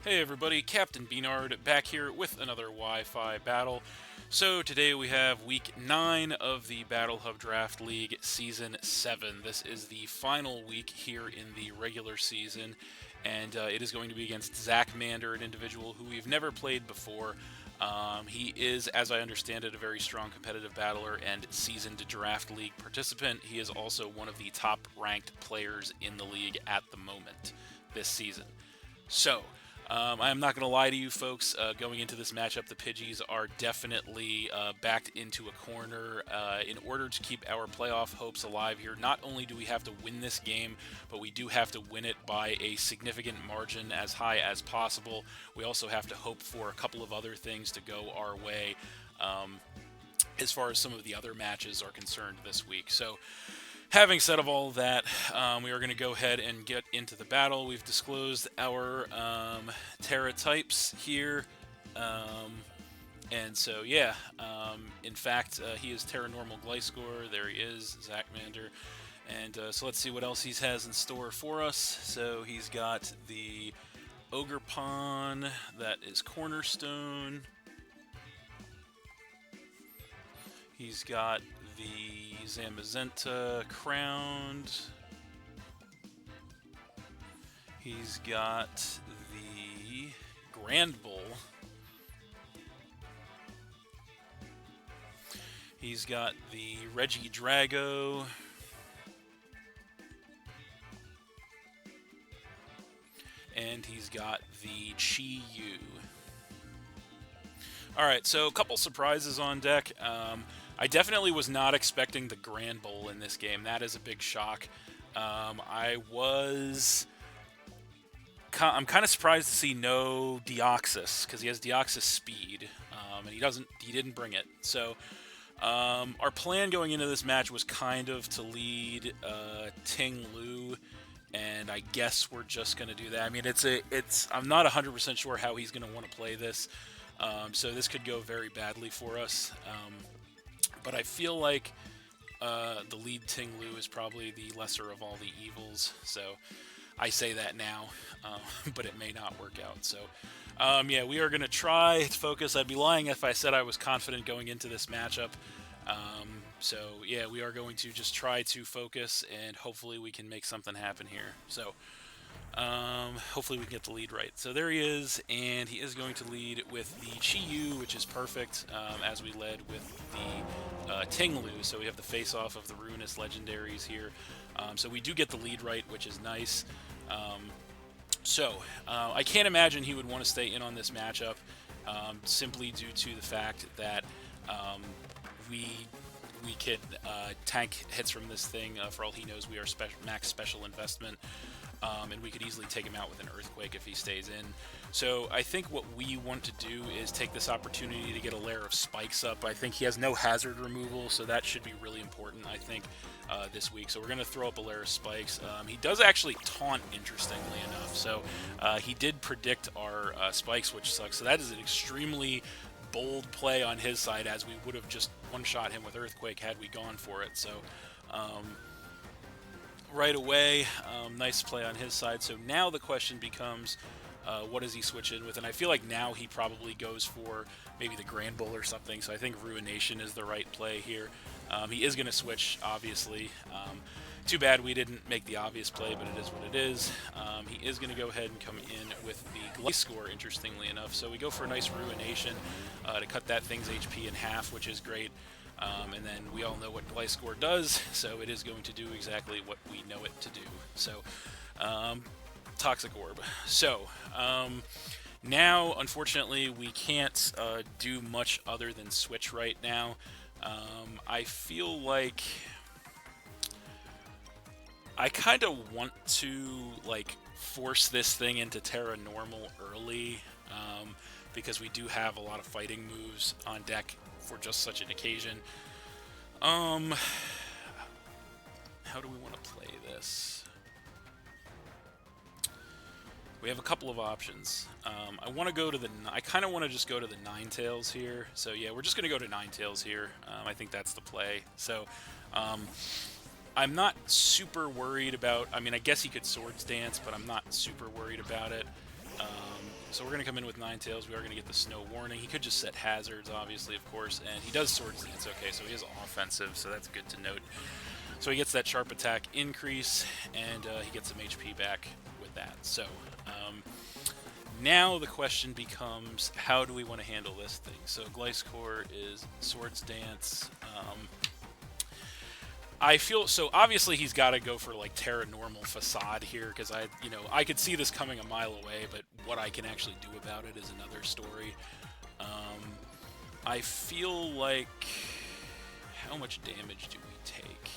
Hey everybody, Captain B-Nard back here with another Wi-Fi battle. So today we have week 9 of the Battle Hub Draft League Season 7. This is the final week here in the regular season, and it is going to be against Zachmander, an individual who we've never played before. He is, as I understand it, a very strong competitive battler and seasoned draft league participant. He is also one of the top-ranked players in the league at the moment this season. So, I'm not going to lie to you folks, going into this matchup, the Pidgeys are definitely backed into a corner. In order to keep our playoff hopes alive here, not only do we have to win this game, but we do have to win it by a significant margin as high as possible. We also have to hope for a couple of other things to go our way as far as some of the other matches are concerned this week. So, having said of all that, we are going to go ahead and get into the battle. We've disclosed our Terra types here. And so, yeah, in fact, he is Terra Normal Gliscor. There he is, Zachmander. And so let's see what else he has in store for us. So he's got the Ogerpon, that is Cornerstone. He's got the Zamazenta crowned. He's got the Grand Bull. He's got the Regidrago. And he's got the Chi-Yu. Alright, so a couple surprises on deck. I definitely was not expecting the Grand Bull in this game. That is a big shock. I'm kind of surprised to see no Deoxys, because he has Deoxys speed, and he didn't bring it. So our plan going into this match was kind of to lead Ting Lu, and I guess we're just going to do that. I mean, I'm not 100% sure how he's going to want to play this, so this could go very badly for us. But I feel like the lead Ting Lu is probably the lesser of all the evils. So I say that now, but it may not work out. So yeah, we are going to try to focus. I'd be lying if I said I was confident going into this matchup. So yeah, we are going to just try to focus, and hopefully we can make something happen here. So hopefully we can get the lead right. So there he is, and he is going to lead with the Chi-Yu, which is perfect, as we led with the Ting Lu. So we have the face-off of the Ruinous Legendaries here. So we do get the lead right, which is nice. I can't imagine he would want to stay in on this matchup, simply due to the fact that we can tank hits from this thing. For all he knows, we are max special investment. And we could easily take him out with an Earthquake if he stays in. So I think what we want to do is take this opportunity to get a layer of spikes up. I think he has no hazard removal, so that should be really important, I think, this week. So we're going to throw up a layer of spikes. He does actually taunt, interestingly enough. So he did predict our spikes, which sucks. So that is an extremely bold play on his side, as we would have just one-shot him with Earthquake had we gone for it. So right away, nice play on his side. So now the question becomes, what does he switch in with? And I feel like now he probably goes for maybe the Grand Bull or something. So I think Ruination is the right play here. He is going to switch, obviously. Too bad we didn't make the obvious play, but it is what it is. He is going to go ahead and come in with the Gliscor, interestingly enough. So we go for a nice Ruination to cut that thing's HP in half, which is great. And then we all know what Gliscor does, so it is going to do exactly what we know it to do. So, Toxic Orb. So, now, unfortunately, we can't do much other than switch right now. I feel like I kind of want to, force this thing into Terra Normal early, because we do have a lot of fighting moves on deck for just such an occasion. How do we want to play this? We have a couple of options. I kind of want to just go to the Ninetales here. So yeah, we're just going to go to Ninetales here. I think that's the play. So I'm not super worried about... I mean, I guess he could Swords Dance, but I'm not super worried about it. So we're going to come in with Ninetales. We are going to get the Snow Warning. He could just set Hazards, obviously, of course, and he does Swords Dance. Okay, so he is offensive, so that's good to note. So he gets that Sharp Attack increase, and he gets some HP back with that. So now the question becomes, how do we want to handle this thing? So Gliscor is Swords Dance. I feel so. Obviously, he's got to go for like Terra Normal Facade here because I could see this coming a mile away, but what I can actually do about it is another story. I feel like how much damage do we take?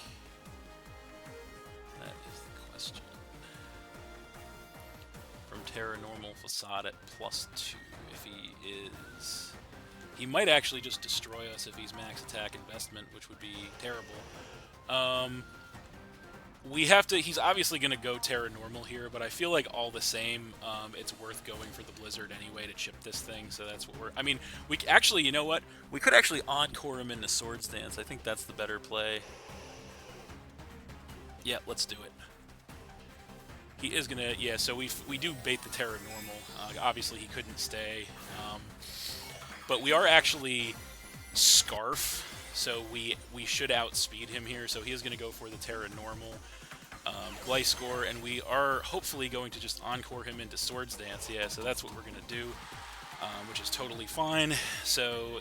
That is the question. From Terra Normal Facade at +2, if he is, he might actually just destroy us if he's max attack investment, which would be terrible. We have to, he's obviously going to go Terra Normal here, but I feel like all the same, it's worth going for the Blizzard anyway to chip this thing, so that's what we're, I mean, we actually, you know what, we could actually Encore him into Swords Dance. I think that's the better play. Yeah, let's do it. He is going to, yeah, so we do bait the Terra Normal. Obviously, he couldn't stay, but we are actually Scarf. So we should outspeed him here. So he is going to go for the Terra Normal Gliscor, and we are hopefully going to just Encore him into Swords Dance. Yeah, so that's what we're going to do, which is totally fine. So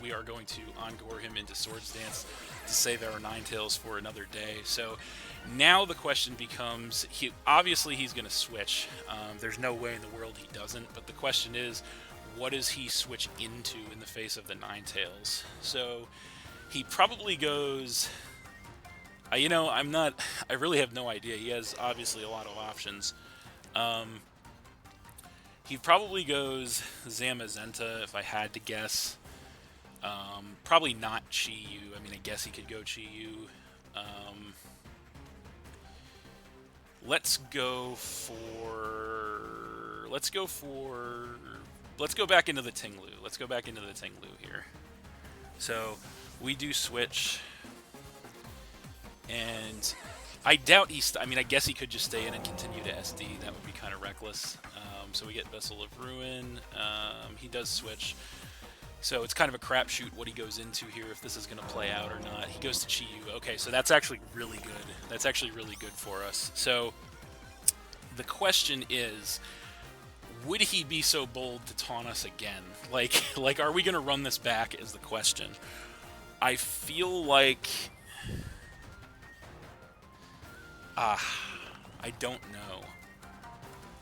we are going to Encore him into Swords Dance to save our Ninetales for another day. So now the question becomes, obviously he's going to switch. There's no way in the world he doesn't, but the question is, what does he switch into in the face of the Ninetales? So he probably goes, you know, I really have no idea. He has obviously a lot of options. He probably goes Zamazenta if I had to guess. Probably not Chi-Yu. I mean, I guess he could go Chi-Yu. Let's go back into the Tinglu. Let's go back into the Tinglu here. So we do switch, and I doubt I mean, I guess he could just stay in and continue to SD. That would be kind of reckless. So we get Vessel of Ruin. He does switch. So it's kind of a crapshoot what he goes into here, if this is going to play out or not. He goes to Chi-Yu. Okay, so that's actually really good. That's actually really good for us. So the question is, would he be so bold to taunt us again? Like, are we going to run this back is the question. I feel like... I don't know.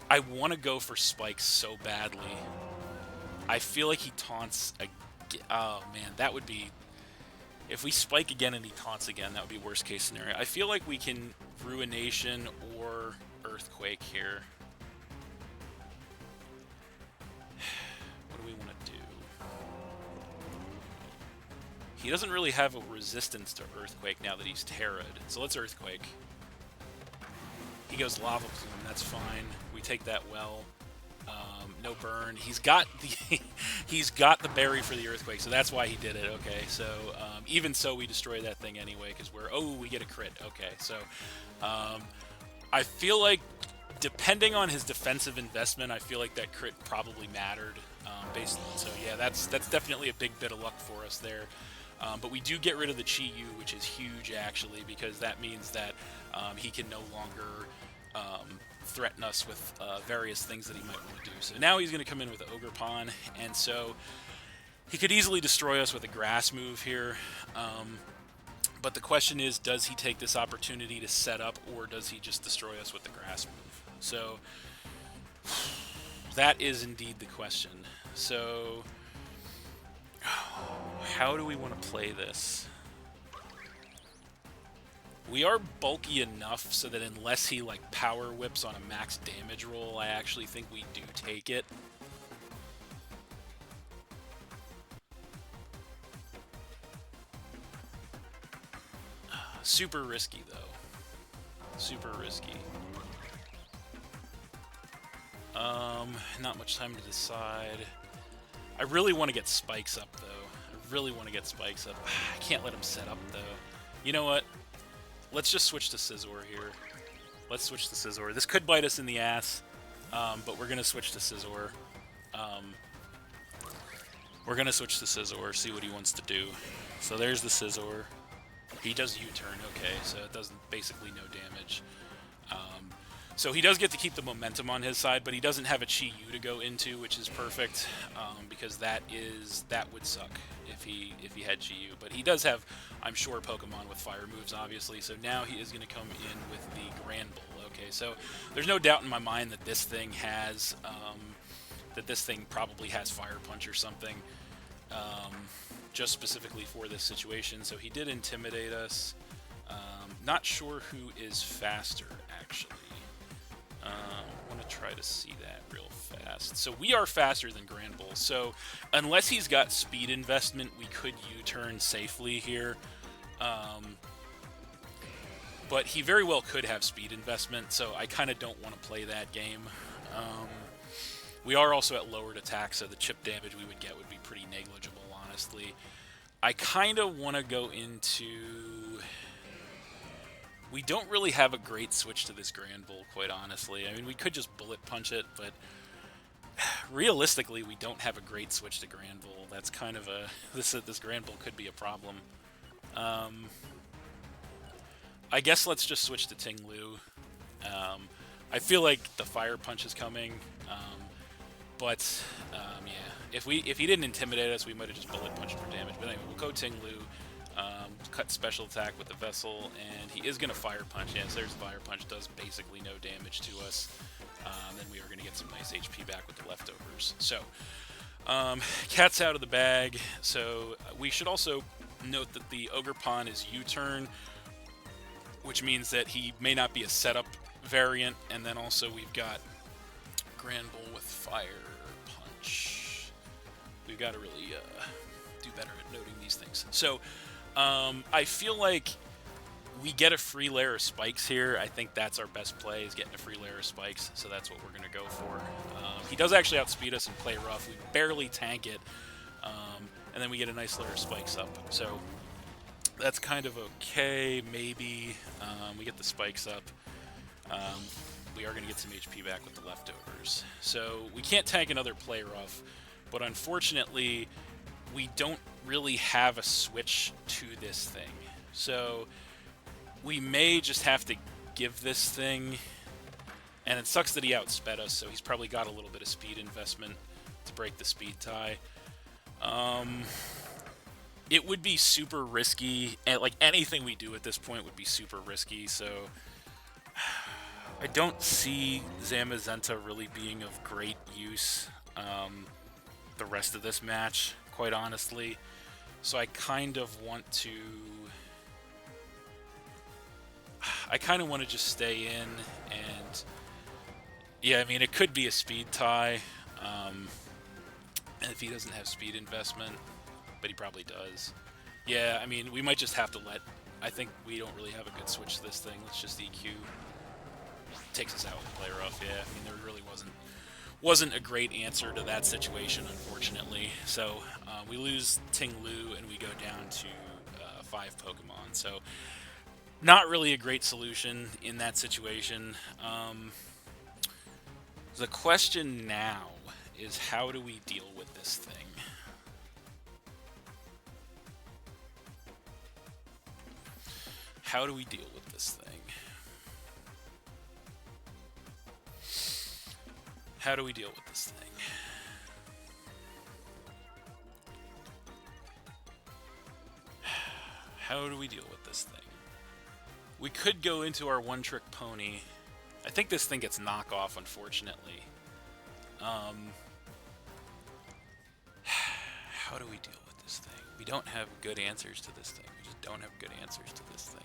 I want to go for Spikes so badly. I feel like he taunts again. Oh, man, that would be... If we Spike again and he taunts again, that would be worst case scenario. I feel like we can Ruination or Earthquake here. What do we want to do? He doesn't really have a resistance to Earthquake now that he's Terra'd, so let's Earthquake. He goes Lava Plume, that's fine. We take that well. No burn. He's got the berry for the Earthquake, so that's why he did it. Okay, so even so, we destroy that thing anyway because we get a crit. Okay, so I feel like depending on his defensive investment, I feel like that crit probably mattered. So yeah, that's definitely a big bit of luck for us there. But we do get rid of the Chi-Yu, which is huge actually, because that means that he can no longer threaten us with various things that he might want to do. So now he's going to come in with Ogerpon, and so he could easily destroy us with a grass move here. But the question is, does he take this opportunity to set up, or does he just destroy us with the grass move? So that is indeed the question. So how do we want to play this? We are bulky enough so that unless he like power whips on a max damage roll, I actually think we do take it. Super risky though. Super risky. Not much time to decide. I really want to get Spikes up though. I really want to get Spikes up. I can't let him set up though. You know what? Let's just switch to Scizor here. Let's switch to Scizor. This could bite us in the ass. but we're going to switch to Scizor. We're going to switch to Scizor, see what he wants to do. So there's the Scizor. He does U-turn, okay, so it does basically no damage. So he does get to keep the momentum on his side, but he doesn't have a Chi-Yu to go into, which is perfect, because that would suck if he had Chi-Yu. But he does have, I'm sure, Pokemon with fire moves, obviously, so now he is going to come in with the Granbull. Okay, so there's no doubt in my mind that this thing has, probably has Fire Punch or something, just specifically for this situation. So he did intimidate us. Not sure who is faster, actually. I want to try to see that real fast. So we are faster than Granbull. So unless he's got speed investment, we could U-turn safely here. But he very well could have speed investment, so I kind of don't want to play that game. We are also at lowered attack, so the chip damage we would get would be pretty negligible, honestly. I kind of want to go into... We don't really have a great switch to this Granbull, quite honestly. I mean, we could just Bullet Punch it, but realistically, we don't have a great switch to Granbull. That's kind of a... This Granbull could be a problem. I guess let's just switch to Ting-Lu. I feel like the Fire Punch is coming, but yeah, if he didn't intimidate us, we might have just Bullet Punched for damage. But anyway, we'll go Ting-Lu, cut special attack with the Vessel, and he is going to Fire Punch. Yes, there's Fire Punch, does basically no damage to us. Then we are going to get some nice HP back with the leftovers. So, cat's out of the bag. So we should also note that the Ogerpon is U-turn, which means that he may not be a setup variant, and then also we've got Granbull with Fire Punch. We've got to really do better at noting these things. So, I feel like we get a free layer of spikes here. I think that's our best play, is getting a free layer of spikes, so that's what we're going to go for. He does actually outspeed us and play rough. We barely tank it, and then we get a nice layer of spikes up. So that's kind of okay, maybe. We get the spikes up. We are going to get some HP back with the leftovers. So we can't tank another play rough, but unfortunately, we don't really have a switch to this thing. So we may just have to give this thing, and it sucks that he outsped us, so he's probably got a little bit of speed investment to break the speed tie. It would be super risky, and like anything we do at this point would be super risky, so I don't see Zamazenta really being of great use the rest of this match, quite honestly. So I kind of want to just stay in, and yeah, I mean, it could be a speed tie, and if he doesn't have speed investment, but he probably does. Yeah, I mean, we might just have to I think we don't really have a good switch to this thing. Let's just EQ. Takes us out with play rough, yeah. I mean, there really wasn't a great answer to that situation, unfortunately. So, we lose Ting-Lu, and we go down to 5 Pokemon. So, not really a great solution in that situation. The question now is, how do we deal with this thing? How do we deal with this thing? How do we deal with this thing? How do we deal with this thing? We could go into our one-trick pony. I think this thing gets knockoff, unfortunately. How do we deal with this thing? We don't have good answers to this thing. We just don't have good answers to this thing.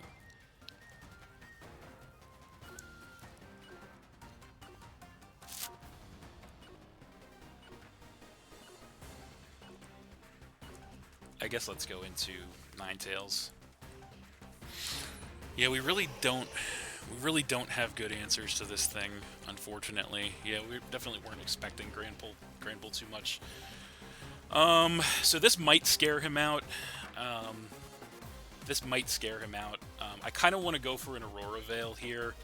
I guess let's go into Ninetales. Yeah, we really don't have good answers to this thing, unfortunately. Yeah, we definitely weren't expecting Granbull too much. So this might scare him out. I kind of want to go for an Aurora Veil here.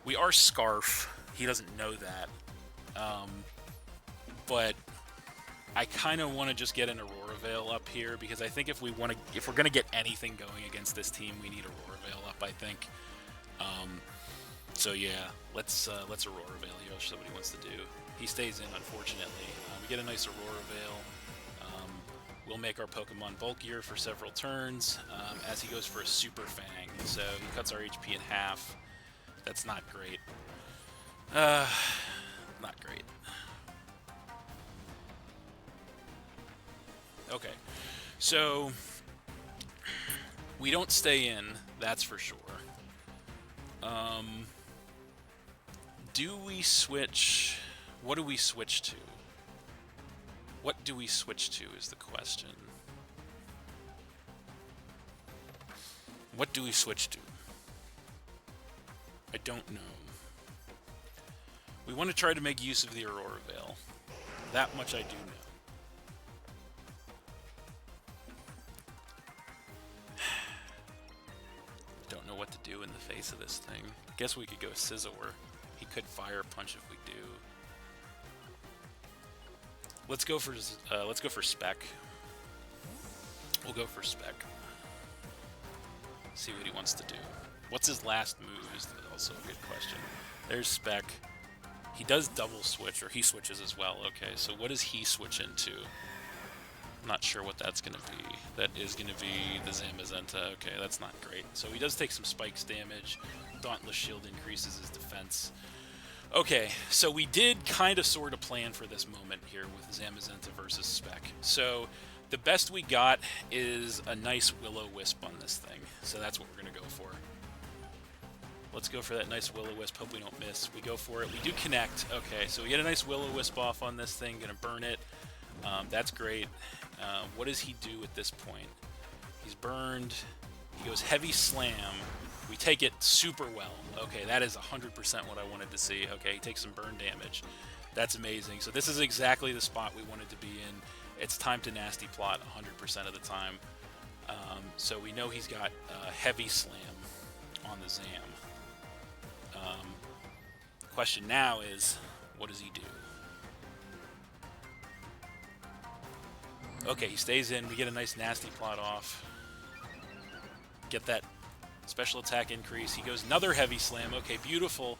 We are Scarf. He doesn't know that. But I kind of want to just get an Aurora Veil up here because I think if we're gonna get anything going against this team, we need Aurora Veil up. I think. So yeah, let's Aurora Veil. He'll show what he wants to do. He stays in, unfortunately. We get a nice Aurora Veil. We'll make our Pokemon bulkier for several turns as he goes for a Super Fang. So he cuts our HP in half. That's not great. Not great. Okay, so we don't stay in, that's for sure. Do we switch? What do we switch to? What do we switch to is the question. What do we switch to? I don't know. We want to try to make use of the Aurora Veil. That much I do know. Don't know what to do in the face of this thing. Guess we could go Scizor. He could Fire Punch if we do. Let's go for Spec. We'll go for Spec. See what he wants to do. What's his last move is also a good question. There's Spec. He does double switch, or he switches as well. Okay, so what does he switch into? I'm not sure what that's going to be. That is going to be the Zamazenta. Okay, that's not great. So he does take some spikes damage. Dauntless Shield increases his defense. Okay, so we did kind of sort of plan for this moment here with Zamazenta versus Spec. So the best we got is a nice Will-O-Wisp on this thing. So that's what we're going to go for. Let's go for that nice Will-O-Wisp. Hope we don't miss. We go for it. We do connect. Okay, so we get a nice Will-O-Wisp off on this thing. Going to burn it. That's great. What does he do at this point? He's burned. He goes Heavy Slam. We take it super well. Okay, that is 100% what I wanted to see. Okay, he takes some burn damage. That's amazing. So this is exactly the spot we wanted to be in. It's time to Nasty Plot 100% of the time. So we know he's got Heavy Slam on the Zam. Question now is, what does he do? Okay, he stays in. We get a nice Nasty Plot off. Get that special attack increase. He goes another Heavy Slam. Okay, beautiful.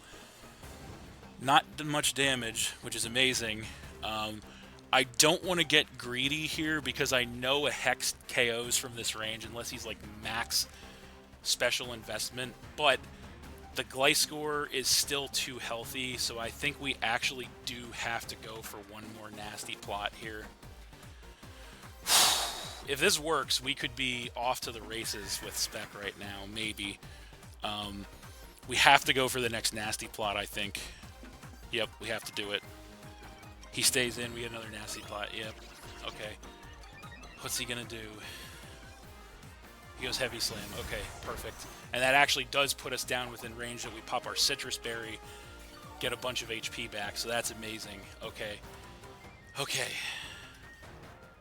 Not much damage, which is amazing. I don't want to get greedy here because I know a Hex KOs from this range unless he's like max special investment, but the Gliscor is still too healthy, so I think we actually do have to go for one more Nasty Plot here. If this works, we could be off to the races with Spec right now, maybe. We have to go for the next Nasty Plot, I think. Yep, we have to do it. He stays in, we get another Nasty Plot, yep. Okay. What's he gonna do? He goes Heavy Slam, okay, perfect. And that actually does put us down within range that we pop our Citrus Berry, get a bunch of HP back, so that's amazing. Okay. Okay.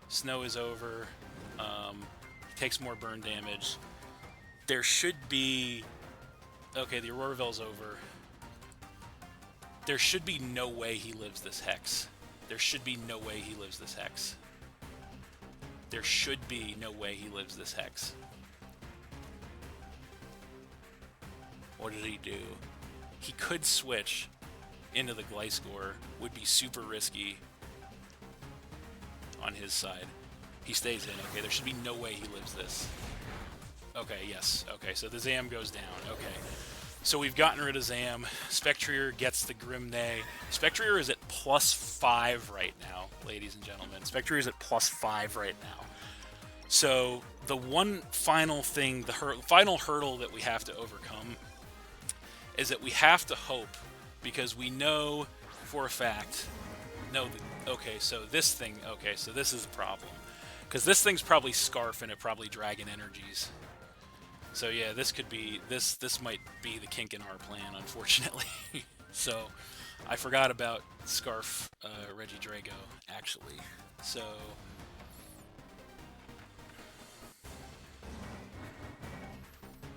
Snow is over. Takes more burn damage. There should be... Okay, the Aurora Veil's over. There should be no way he lives this Hex. There should be no way he lives this Hex. There should be no way he lives this Hex. What did he do? He could switch into the Gliscor. Would be super risky on his side. He stays in. Okay, there should be no way he lives this. Okay, yes. Okay, so the Zam goes down. Okay. So we've gotten rid of Zam. Spectrier gets the Grimnay. Spectrier is at +5 right now, ladies and gentlemen. Spectrier is at +5 right now. So the one final thing, the final hurdle that we have to overcome is that we have to hope, because we know for a fact, okay, so this thing, okay, so this is a problem. Because this thing's probably Scarf and it probably Dragon Energies. So yeah, this could be, this might be the kink in our plan, unfortunately. So I forgot about Scarf Regidrago, actually. So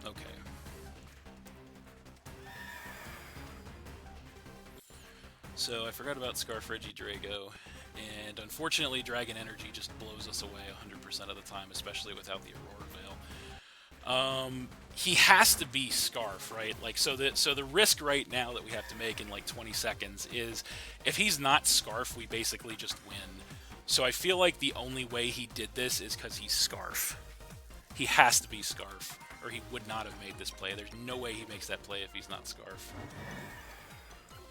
okay. So I forgot about Scarf Regidrago, and unfortunately Dragon Energy just blows us away 100% of the time, especially without the Aurora Veil. He has to be Scarf, right? Like, so the risk right now that we have to make in like 20 seconds is if he's not Scarf, we basically just win. So I feel like the only way he did this is because he's Scarf. He has to be Scarf, or he would not have made this play. There's no way he makes that play if he's not Scarf.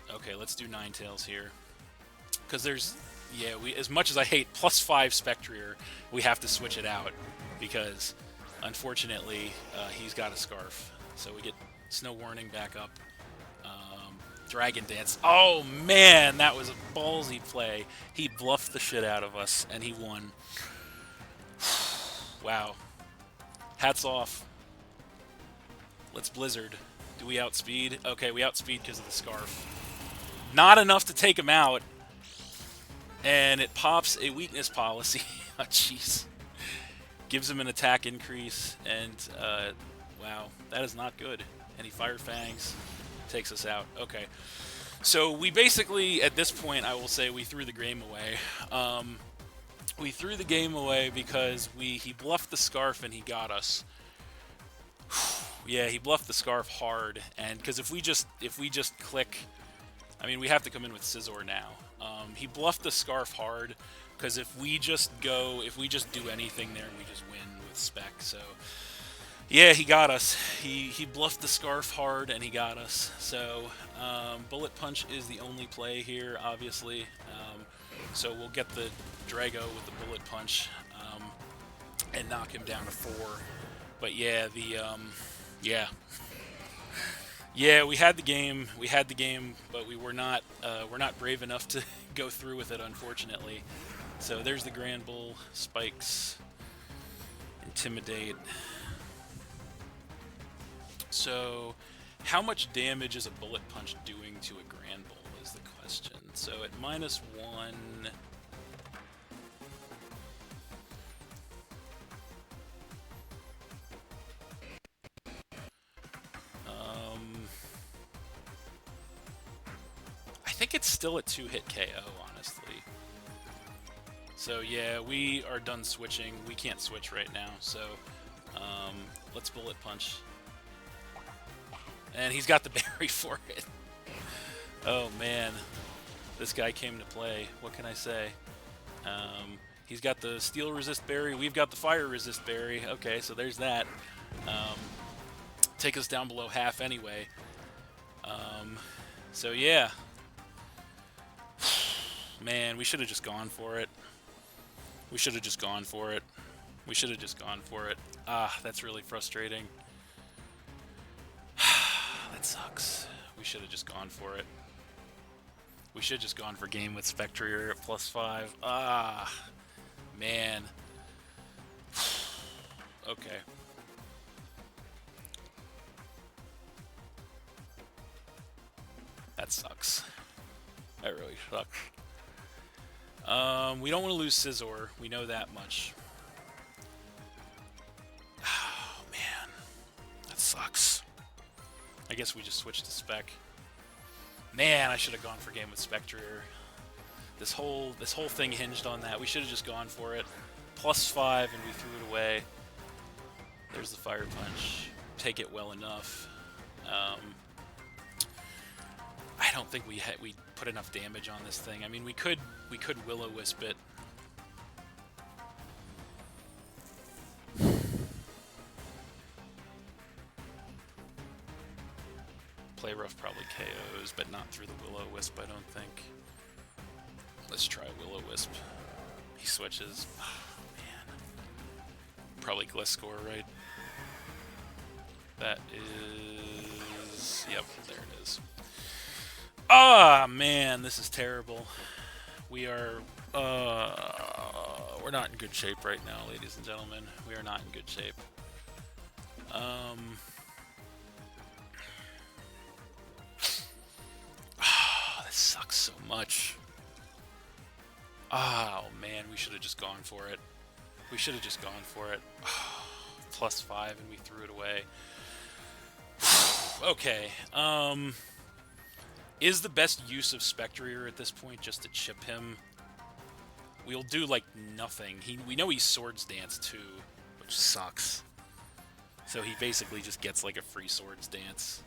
Okay, let's do Ninetales here. Because there's... Yeah, as much as I hate +5 Spectrier, we have to switch it out. Because, unfortunately, he's got a Scarf. So we get Snow Warning back up. Dragon Dance. Oh, man, that was a ballsy play. He bluffed the shit out of us, and he won. Wow. Hats off. Let's Blizzard. Do we outspeed? Okay, we outspeed because of the Scarf. Not enough to take him out. And it pops a weakness policy. Oh, jeez. Gives him an attack increase. And, wow, that is not good. And he Fire Fangs. Takes us out. Okay. So we basically, at this point, I will say we threw the game away. We threw the game away because he bluffed the Scarf and he got us. Yeah, he bluffed the Scarf hard. And because if we just click... I mean, we have to come in with Scizor now. He bluffed the Scarf hard, because if we just do anything there, we just win with Spec. So, yeah, he got us. He bluffed the Scarf hard, and he got us. So, Bullet Punch is the only play here, obviously. So we'll get the Drago with the Bullet Punch, and knock him down to 4. But yeah, yeah. Yeah, we had the game, but we're not brave enough to go through with it, unfortunately. So there's the Grand Bull, Spikes, Intimidate. So, how much damage is a Bullet Punch doing to a Grand Bull is the question. So at -1... I think it's still a 2-hit KO, honestly. So yeah, we are done switching. We can't switch right now, so let's Bullet Punch. And he's got the berry for it. Oh man, this guy came to play. What can I say? He's got the Steel Resist berry. We've got the Fire Resist berry. Okay, so there's that. Take us down below half anyway. So yeah. Man, we should have just gone for it. We should have just gone for it. We should have just gone for it. Ah, that's really frustrating. That sucks. We should have just gone for it. We should have just gone for game with Spectrier at +5. Ah, man. Okay. That sucks. That really sucks. We don't want to lose Scizor. We know that much. Oh, man. That sucks. I guess we just switched to Spec. Man, I should have gone for game with Spectrier. This whole thing hinged on that. We should have just gone for it. +5, and we threw it away. There's the Fire Punch. Take it well enough. I don't think we put enough damage on this thing. I mean, we could Will-O-Wisp it. Play Rough probably KOs, but not through the Will-O-Wisp, I don't think. Let's try Will-O-Wisp. He switches. Oh, man. Probably Gliscor, right? That is... Yep, there it is. Ah, man, this is terrible. We are... we're not in good shape right now, ladies and gentlemen. We are not in good shape. This sucks so much. Oh, man, we should have just gone for it. We should have just gone for it. +5, and we threw it away. Okay, Is the best use of Spectrier at this point just to chip him? We'll do, like, nothing. We know he's Swords Dance, too, which sucks. So he basically just gets, like, a free Swords Dance.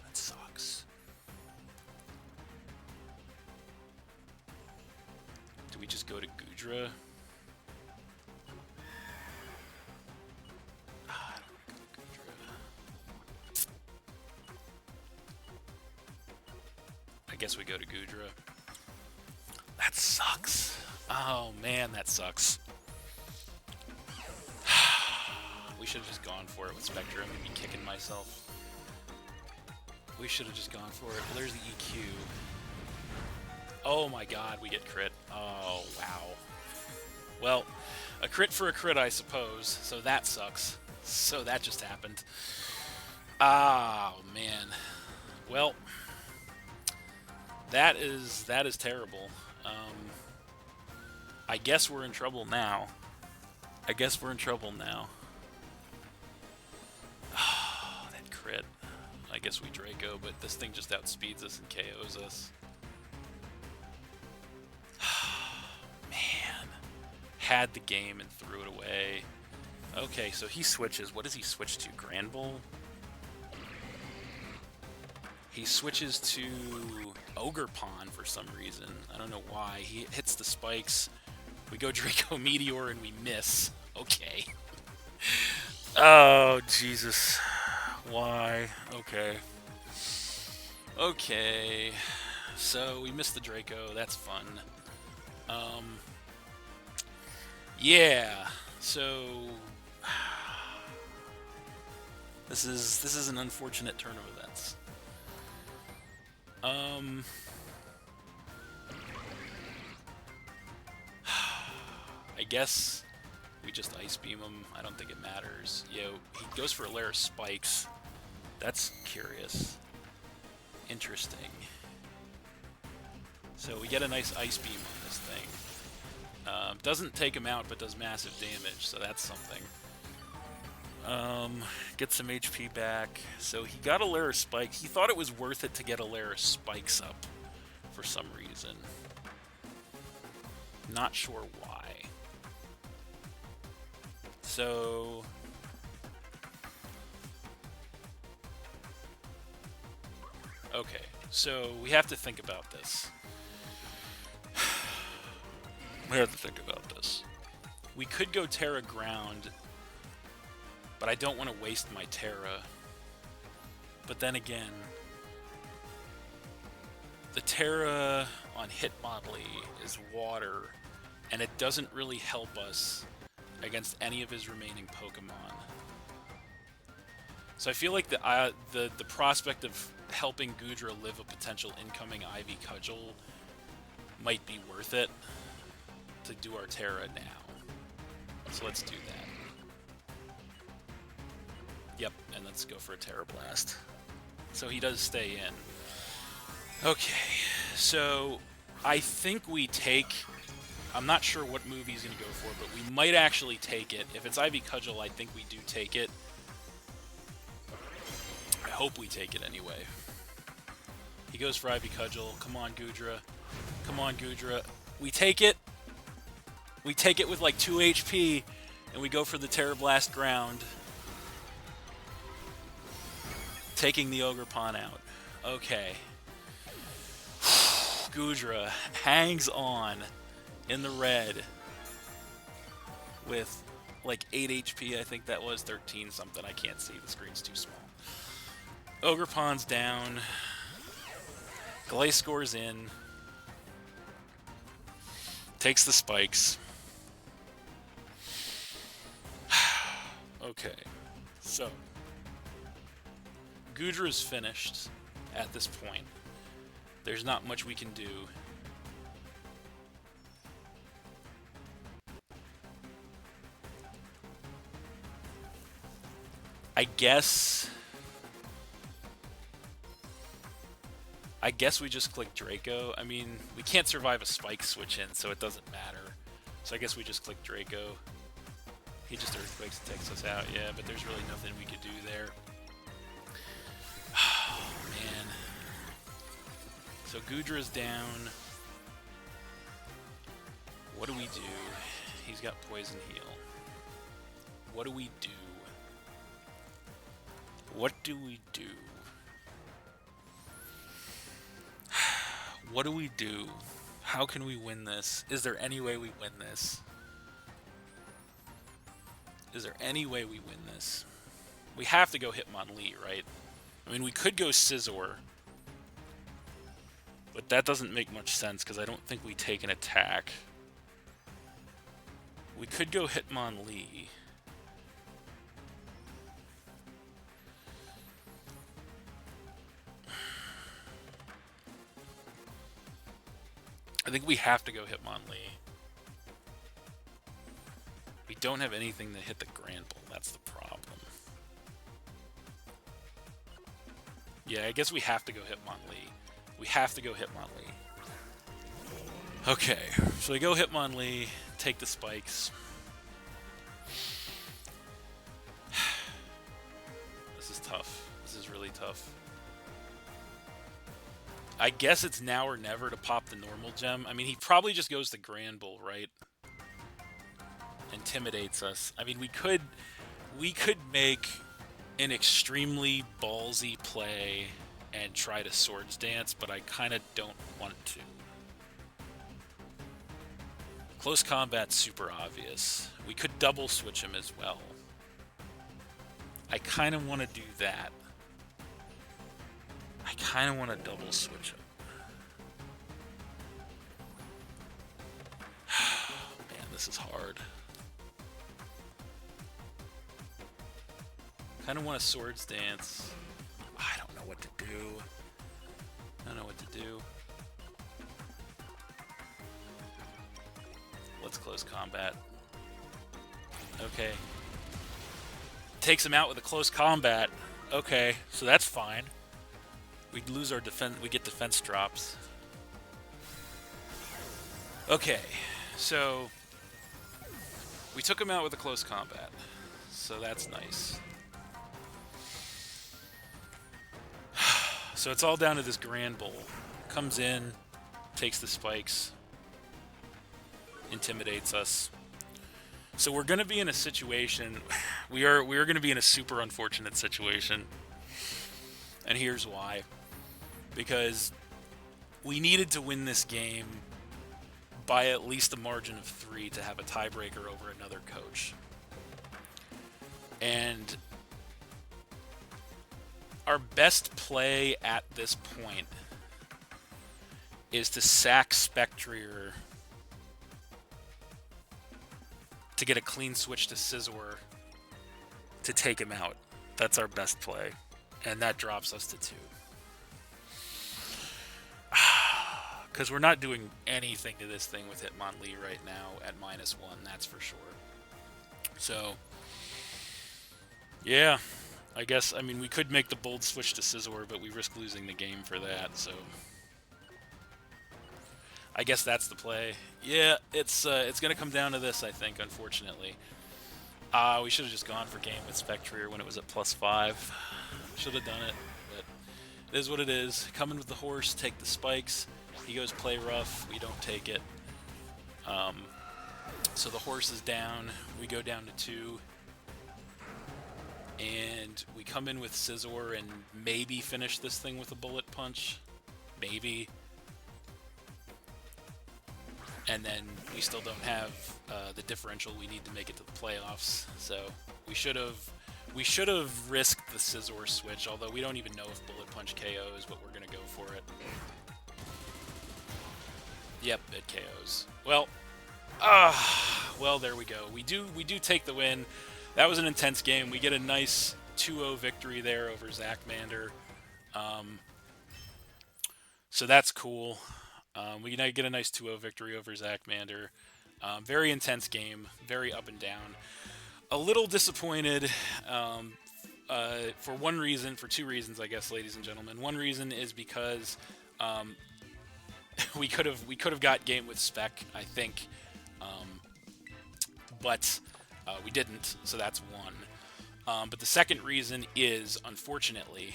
That sucks. Do we just go to Goodra? I guess we go to Goodra. That sucks. Oh man, that sucks. We should have just gone for it with Spectrum. I'd be kicking myself. We should have just gone for it. Well, there's the EQ. Oh my god, we get crit. Oh, wow. Well, a crit for a crit, I suppose. So that sucks. So that just happened. Oh, man. Well... That is terrible. I guess we're in trouble now. Oh, that crit. I guess we Draco, but this thing just outspeeds us and KOs us. Man. Had the game and threw it away. Okay, so he switches. What does he switch to? Granbull? He switches to Ogerpon for some reason. I don't know why. He hits the spikes. We go Draco Meteor and we miss. Okay. Oh, Jesus. Why? Okay. Okay. So we missed the Draco. That's fun. Yeah. So this is an unfortunate turn of events. I guess we just Ice Beam him. I don't think it matters. Yo, he goes for a layer of spikes. That's curious. Interesting. So we get a nice Ice Beam on this thing. Doesn't take him out, but does massive damage, so that's something. Get some HP back. So he got a layer of spikes. He thought it was worth it to get a layer of spikes up for some reason. Not sure why. So... Okay, so we have to think about this. We could go Terra Ground, but I don't want to waste my Terra. But then again, the Terra on Hitmonlee is water, and it doesn't really help us against any of his remaining Pokemon. So I feel like the prospect of helping Goodra live a potential incoming Ivy Cudgel might be worth it to do our Terra now. So let's do that. Yep, and let's go for a Terra Blast. So he does stay in. Okay, so I think we take... I'm not sure what move he's going to go for, but we might actually take it. If it's Ivy Cudgel, I think we do take it. I hope we take it anyway. He goes for Ivy Cudgel. Come on, Goodra. Come on, Goodra. We take it. We take it with like 2 HP, and we go for the Terra Blast ground. Taking the Ogerpon out. Okay. Goodra hangs on in the red with like 8 HP, I think that was, 13 something, I can't see, the screen's too small. Ogerpon's down. Gliscor's in. Takes the spikes. Okay, so Goodra's finished at this point. There's not much we can do. I guess we just click Draco. I mean, we can't survive a spike switch in, so it doesn't matter. So I guess we just click Draco. He just Earthquakes and takes us out. Yeah, but there's really nothing we could do there. Oh, man. So Gudra's down. What do we do? He's got Poison Heal. What do we do? What do we do? What do we do? How can we win this? Is there any way we win this? Is there any way we win this? We have to go Hitmonlee, right? I mean, we could go Scizor. But that doesn't make much sense because I don't think we take an attack. We could go Hitmonlee. I think we have to go Hitmonlee. We don't have anything to hit the Granbull. That's the problem. Yeah, I guess we have to go Hitmonlee. We have to go Hitmonlee. Okay, so we go Hitmonlee, take the spikes. This is tough. This is really tough. I guess it's now or never to pop the normal gem. I mean, he probably just goes to Granbull, right? Intimidates us. I mean, we could make an extremely ballsy play and try to Swords Dance, but I kind of don't want to. Close combat's super obvious. We could double switch him as well. I kind of want to do that. I kind of want to double switch him. Man, this is hard. Kind of want to Swords Dance. I don't know what to do. I don't know what to do. Let's close combat. Okay. Takes him out with a close combat. Okay, so that's fine. We lose our defense. We get defense drops. Okay, so we took him out with a close combat. So that's nice. So it's all down to this Granbull. Comes in, takes the spikes, intimidates us. So we're going to be in a situation. We are going to be in a super unfortunate situation. And here's why. Because we needed to win this game by at least a margin of 3 to have a tiebreaker over another coach. And our best play at this point is to sack Spectrier to get a clean switch to Scizor to take him out. That's our best play. And that drops us to 2. Because we're not doing anything to this thing with Hitmonlee right now at -1, that's for sure. So, yeah. I guess, I mean, we could make the bold switch to Scizor, but we risk losing the game for that, so I guess that's the play. Yeah, it's going to come down to this, I think, unfortunately. We should have just gone for game with Spectrier when it was at +5. Should have done it, but it is what it is. Coming with the horse, take the spikes. He goes play rough. We don't take it. So the horse is down. We go down to 2. And we come in with Scizor and maybe finish this thing with a bullet punch. Maybe. And then we still don't have the differential we need to make it to the playoffs. So we should have risked the Scizor switch, although we don't even know if bullet punch KOs, but we're gonna go for it. Yep, it KOs. Well, well, there we go. We do take the win. That was an intense game. We get a nice 2-0 victory there over Zachmander. So that's cool. We get a nice 2-0 victory over Zachmander. Very intense game. Very up and down. A little disappointed for 2 reasons, I guess, ladies and gentlemen. One reason is because we could have got game with Spec, I think. But We didn't, so that's one. But the second reason is, unfortunately,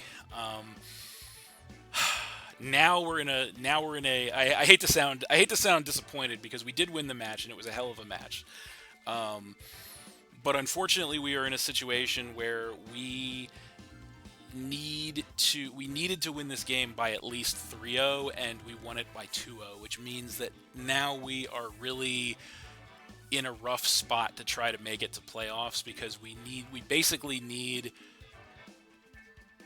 now we're in a. I hate to sound disappointed because we did win the match and it was a hell of a match. But unfortunately, we are in a situation where we needed to win this game by at least 3-0, and we won it by 2-0, which means that now we are really in a rough spot to try to make it to playoffs, because we basically need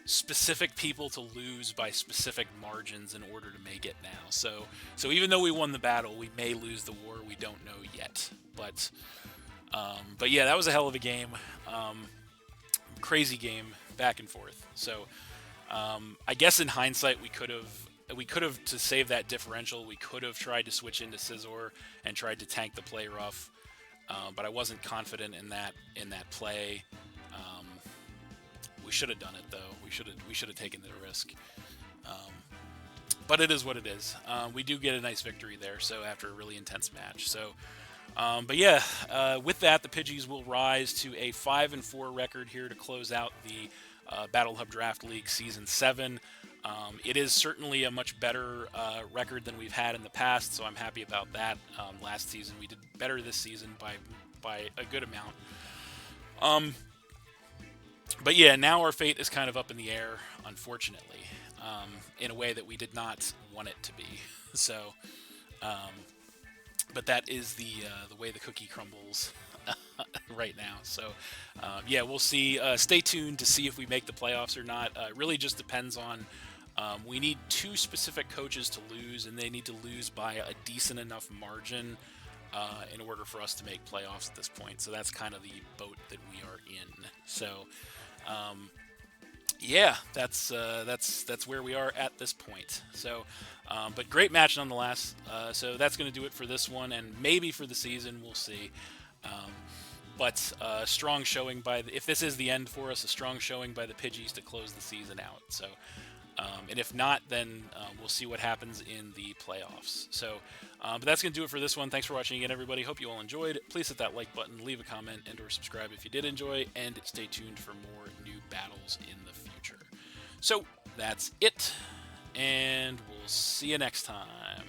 specific people to lose by specific margins in order to make it now. So even though we won the battle, we may lose the war. We don't know yet. But yeah, that was a hell of a game. Crazy game, back and forth. So I guess in hindsight, we could have, to save that differential, we could have tried to switch into Scizor and tried to tank the play rough. But I wasn't confident in that play. We should have done it, though. We should have taken the risk. But it is what it is. We do get a nice victory there. So after a really intense match. So, but yeah, with that, the Pidgeys will rise to a 5-4 record here to close out the Battle Hub Draft League Season 7. It is certainly a much better record than we've had in the past, so I'm happy about that. Last season we did better this season by a good amount. But yeah, now our fate is kind of up in the air, unfortunately, in a way that we did not want it to be. So, but that is the way the cookie crumbles right now. So, yeah, we'll see. Stay tuned to see if we make the playoffs or not. It really just depends on. We need 2 specific coaches to lose, and they need to lose by a decent enough margin in order for us to make playoffs at this point. So that's kind of the boat that we are in. So, yeah, that's where we are at this point. So, but great match nonetheless. So that's going to do it for this one, and maybe for the season, we'll see. But strong showing if this is the end for us, a strong showing by the Pidgeys to close the season out. So. And if not, then we'll see what happens in the playoffs. So, but that's going to do it for this one. Thanks for watching again, everybody. Hope you all enjoyed. Please hit that like button, leave a comment, and or subscribe if you did enjoy, and stay tuned for more new battles in the future. So, that's it, and we'll see you next time.